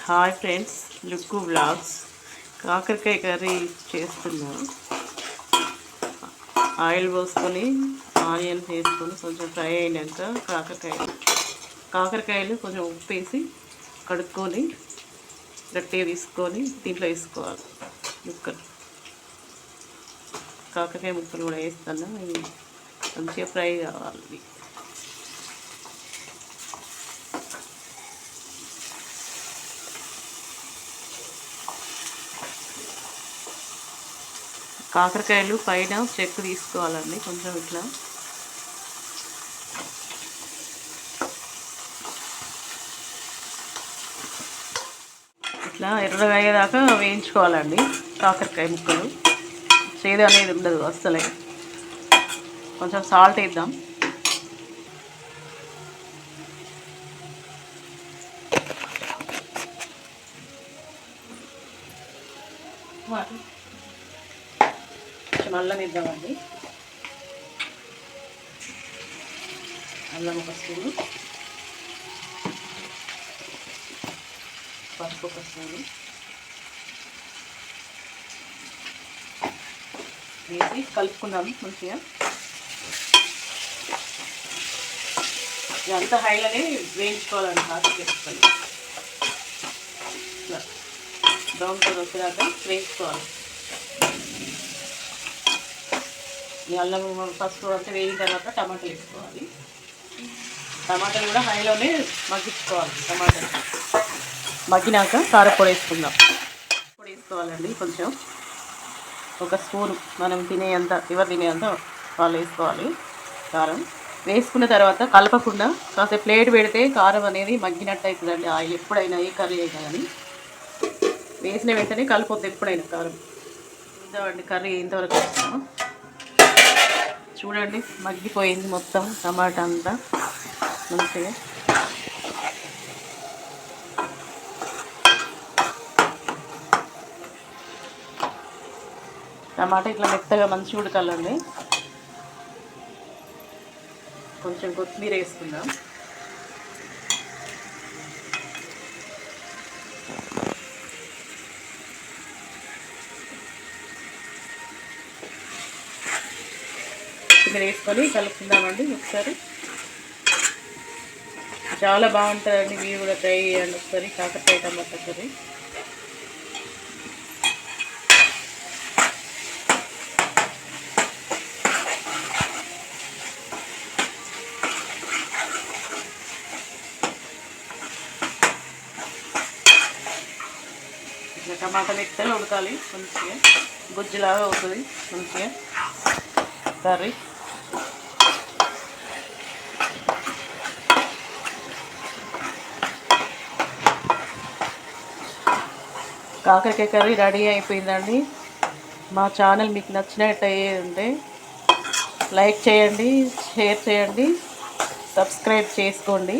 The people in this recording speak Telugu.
Hi friends, look vlogs. కాకరకాయ కర్రీ చేస్తున్నా. ఆయిల్ పోసుకొని ఆనియన్స్ వేసుకొని కొంచెం ఫ్రై అయినాక కాకరకాయలు కొంచెం ఉప్పు వేసి కడుక్కొని గట్టిగా తీసుకొని దీంట్లో వేసుకోవాలి. కాకరకాయ ముక్కలు కూడా వేస్తాను. మంచిగా ఫ్రై కావాలి. కాకరకాయలు పైన చెక్కు తీసుకోవాలండి. కొంచెం ఇట్లా ఎర్రగా అయ్యేదాకా వేయించుకోవాలండి. కాకరకాయ ముక్కలు చేదు అనేది ఉండదు అస్సలే. కొంచెం సాల్ట్ వేద్దాం. అల్లం వేద్దామండి. అల్లం ఒక స్పూను, పసుపు ఒక స్పూను వేసి కలుపుకుందాము మంచిగా. ఇదంతా హైలోనే వేయించుకోవాలండి. కాకరకాయ ఇట్లా బ్రౌన్ కలర్ వచ్చేదాకా వేయించుకోవాలి. ఈ అల్లం పసుపు అంతా వేగిన తర్వాత టమాటాలు వేసుకోవాలి. టమాటాలు కూడా హైలోనే మగ్గించుకోవాలి. టమాటాలు మగ్గినాక కారపొడి వేసుకుందాం. పొడి వేసుకోవాలండి. కొంచెం ఒక స్పూన్ మనం తినేంత, ఎవరు తినేంత వాళ్ళు వేసుకోవాలి. కారం వేసుకున్న తర్వాత కలపకుండా కాసేపు ప్లేట్ పెడితే కారం అనేది మగ్గినట్టు అవుతుందండి. ఆయిల్ ఎప్పుడైనా ఏ కర్రీ అయినా కానీ వేసిన వెంటనే కలిపోద్ది ఎప్పుడైనా కారం. ఇంతవండి కర్రీ ఇంతవరకు వేస్తాము. చూడండి మగ్గిపోయింది మొత్తం టమాటా అంతా మంచిగా. టమాటా ఇట్లా మెత్తగా మంచిగా ఉడకాలండి. కొంచెం కొత్తిమీర వేసుకుందాం. కొత్తిమీర వేసుకొని కలుపుకుందామండి ఒకసారి. చాలా బాగుంటుందండి. మీరు కూడా ట్రై చేయండి ఒకసారి కాకరకాయ టమాటా కర్రీ. ఇట్లా టమాటా మెత్తగా ఉడకాలి. మంచిగా గుజ్జులాగా అవుతుంది మంచిగా కర్రీ. కాకరకాయ కర్రీ రెడీ అయిపోయిందండి. మా ఛానల్ మీకు నచ్చినట్టు ఉంటే లైక్ చేయండి, షేర్ చేయండి, సబ్స్క్రైబ్ చేసుకోండి.